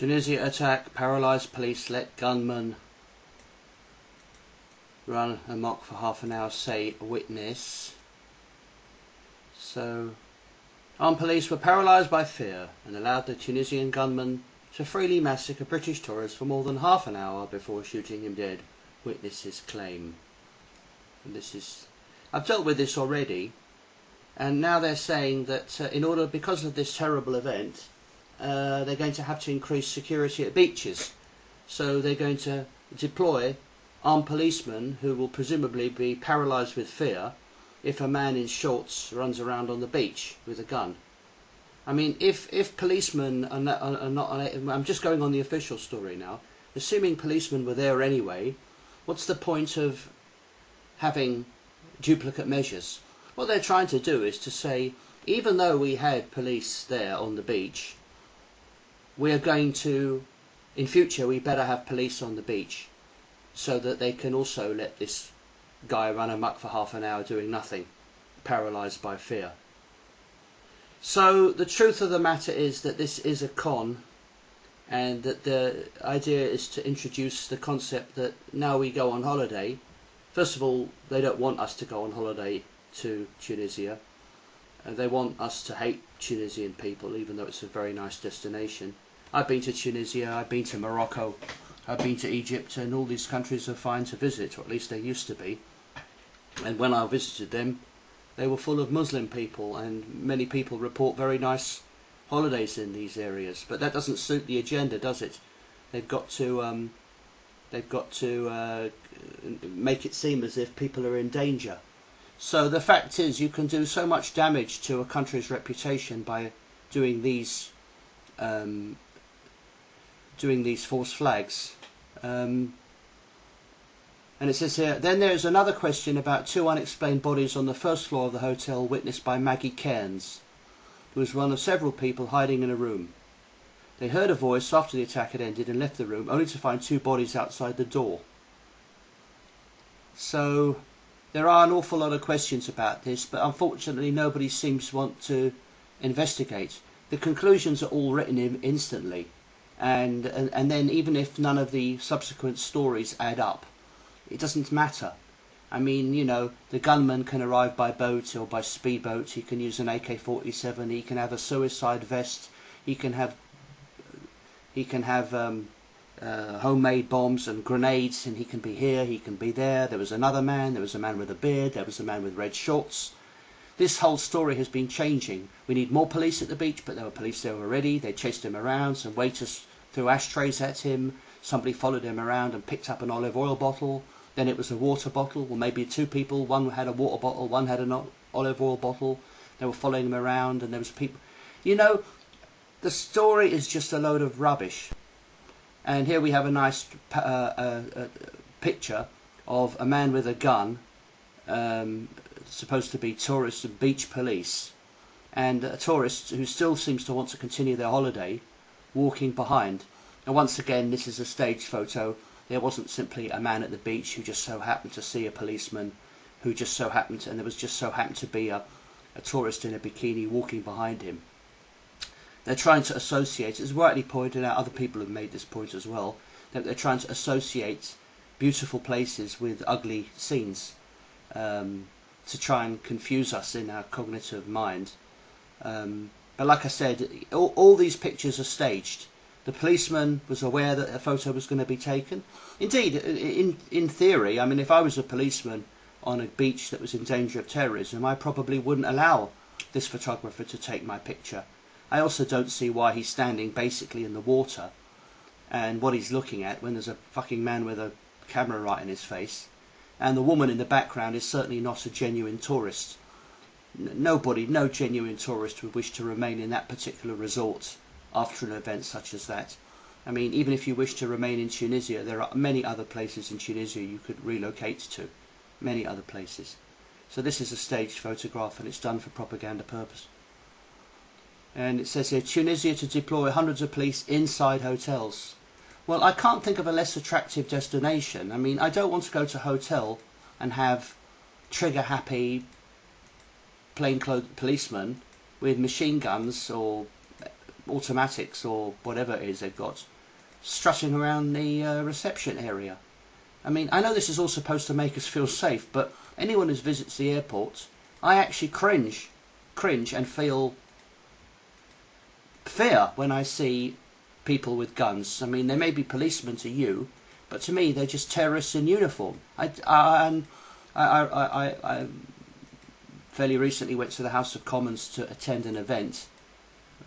Tunisia attack, paralysed police let gunman run amok for half an hour, say witness. So, armed police were paralysed by fear and allowed the Tunisian gunman to freely massacre British tourists for more than half an hour before shooting him dead, witnesses claim. And I've dealt with this already, and now they're saying that because of this terrible event, they're going to have to increase security at beaches. So they're going to deploy armed policemen who will presumably be paralysed with fear if a man in shorts runs around on the beach with a gun. I mean, if policemen are not, I'm just going on the official story now, assuming policemen were there anyway, what's the point of having duplicate measures? What they're trying to do is to say, even though we had police there on the beach, we are going to, in future, we better have police on the beach so that they can also let this guy run amok for half an hour doing nothing, paralysed by fear. So the truth of the matter is that this is a con, and that the idea is to introduce the concept that now we go on holiday. First of all, they don't want us to go on holiday to Tunisia. They want us to hate Tunisian people, even though it's a very nice destination. I've been to Tunisia, I've been to Morocco, I've been to Egypt, and all these countries are fine to visit, or at least they used to be. And when I visited them, they were full of Muslim people, and many people report very nice holidays in these areas. But that doesn't suit the agenda, does it? They've got to make it seem as if people are in danger. So the fact is, you can do so much damage to a country's reputation by doing these false flags. And it says here, then there is another question about two unexplained bodies on the first floor of the hotel witnessed by Maggie Cairns, who was one of several people hiding in a room. They heard a voice after the attack had ended and left the room, only to find two bodies outside the door. So there are an awful lot of questions about this, but unfortunately nobody seems to want to investigate. The conclusions are all written in instantly, and then even if none of the subsequent stories add up, it doesn't matter. I mean, you know, the gunman can arrive by boat or by speedboat, he can use an AK-47, he can have a suicide vest, he can have homemade bombs and grenades, and he can be here, he can be there. There was another man, there was a man with a beard, there was a man with red shorts. This whole story has been changing. We need more police at the beach, but there were police there already. They chased him around, some waiters threw ashtrays at him, somebody followed him around and picked up an olive oil bottle, then it was a water bottle, or maybe two people, one had a water bottle, one had an olive oil bottle. They were following him around, and there was people. You know, the story is just a load of rubbish. And here we have a nice picture of a man with a gun, supposed to be tourists and beach police, and a tourist who still seems to want to continue their holiday, walking behind. And once again, this is a staged photo. There wasn't simply a man at the beach who just so happened to see a policeman, who just so happened to, and there was just so happened to be a tourist in a bikini walking behind him. They're trying to associate, as rightly pointed out, other people have made this point as well, that they're trying to associate beautiful places with ugly scenes, to try and confuse us in our cognitive mind. But like I said, all these pictures are staged. The policeman was aware that a photo was going to be taken. Indeed, in theory, I mean, if I was a policeman on a beach that was in danger of terrorism, I probably wouldn't allow this photographer to take my picture. I also don't see why he's standing basically in the water, and what he's looking at when there's a fucking man with a camera right in his face, and the woman in the background is certainly not a genuine tourist. No genuine tourist would wish to remain in that particular resort after an event such as that. I mean, even if you wish to remain in Tunisia, there are many other places in Tunisia you could relocate to. Many other places. So this is a staged photograph, and it's done for propaganda purpose. And it says here, Tunisia to deploy hundreds of police inside hotels. Well, I can't think of a less attractive destination. I mean, I don't want to go to a hotel and have trigger-happy, plainclothes policemen with machine guns or automatics or whatever it is they've got, strutting around the reception area. I mean, I know this is all supposed to make us feel safe, but anyone who visits the airport, I actually cringe and feel fear when I see people with guns. I mean, they may be policemen to you, but to me, they're just terrorists in uniform. I fairly recently went to the House of Commons to attend an event.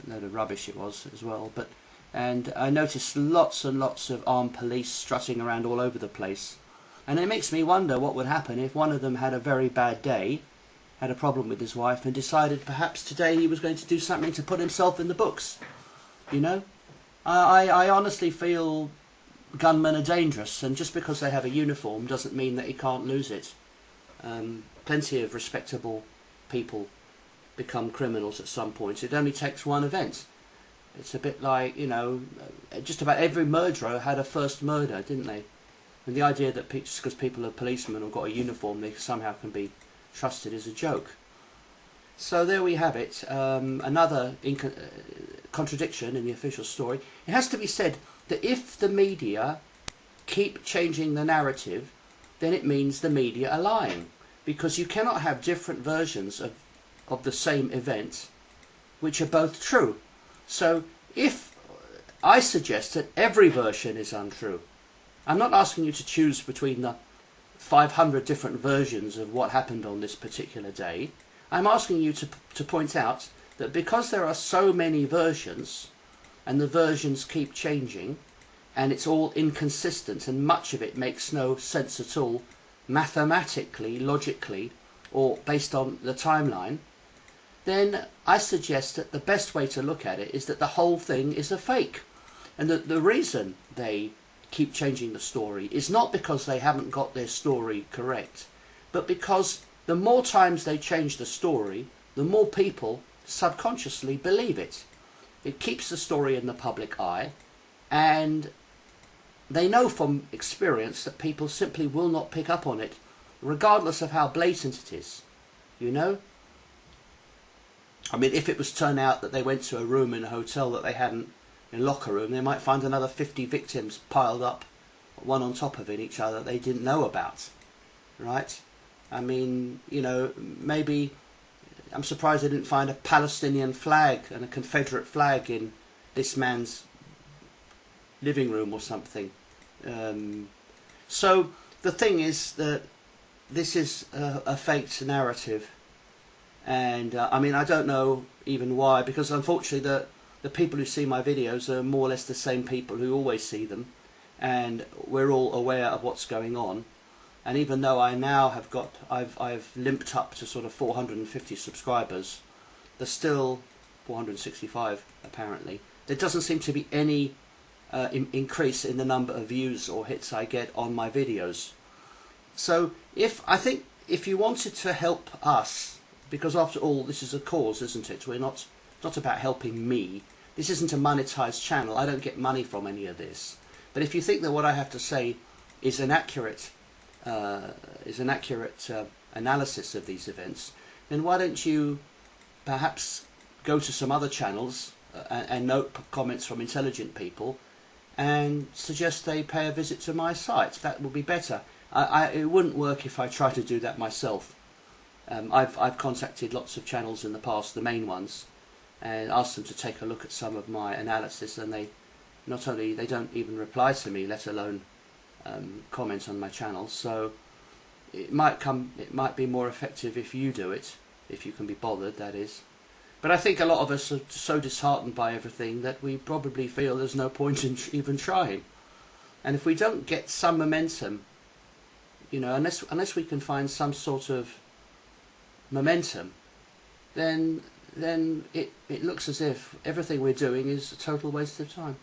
A load of rubbish it was as well, and I noticed lots and lots of armed police strutting around all over the place. And it makes me wonder what would happen if one of them had a very bad day, had a problem with his wife, and decided perhaps today he was going to do something to put himself in the books. You know? I honestly feel gunmen are dangerous, and just because they have a uniform doesn't mean that he can't lose it. Plenty of respectable people become criminals at some point. It only takes one event. It's a bit like, you know, just about every murderer had a first murder, didn't they? And the idea that just because people are policemen or got a uniform, they somehow can be trusted is a joke. So there we have it, another contradiction in the official story. It has to be said that if the media keep changing the narrative, then it means the media are lying, because you cannot have different versions of the same event which are both true. So if I suggest that every version is untrue, I'm not asking you to choose between the 500 different versions of what happened on this particular day. I'm asking you to point out that because there are so many versions, and the versions keep changing, and it's all inconsistent, and much of it makes no sense at all, mathematically, logically, or based on the timeline, then I suggest that the best way to look at it is that the whole thing is a fake. And that the reason they keep changing the story is not because they haven't got their story correct, but because the more times they change the story, the more people subconsciously believe it. It keeps the story in the public eye, and they know from experience that people simply will not pick up on it, regardless of how blatant it is. You know? I mean, if it was turned out that they went to a room in a hotel that they hadn't, in a locker room, they might find another 50 victims piled up, one on top of each other, that they didn't know about. Right? I mean, you know, maybe, I'm surprised they didn't find a Palestinian flag and a Confederate flag in this man's living room or something. So the thing is that this is a faked narrative, and I mean, I don't know even why, because unfortunately the people who see my videos are more or less the same people who always see them, and we're all aware of what's going on. And even though I now have got, I've limped up to sort of 450 subscribers, there's still 465 apparently. There doesn't seem to be any increase in the number of views or hits I get on my videos. So I think if you wanted to help us, because after all this is a cause, isn't it? We're not about helping me. This isn't a monetized channel. I don't get money from any of this. But if you think that what I have to say is an accurate analysis of these events, then why don't you perhaps go to some other channels and note comments from intelligent people and suggest they pay a visit to my site? That would be better. It wouldn't work if I tried to do that myself. I've contacted lots of channels in the past, the main ones, and asked them to take a look at some of my analysis, and they don't even reply to me, let alone comment on my channel. So it might be more effective if you do it, if you can be bothered, that is. But I think a lot of us are so disheartened by everything that we probably feel there's no point in even trying. And if we don't get some momentum, you know, unless we can find some sort of momentum, then it looks as if everything we're doing is a total waste of time.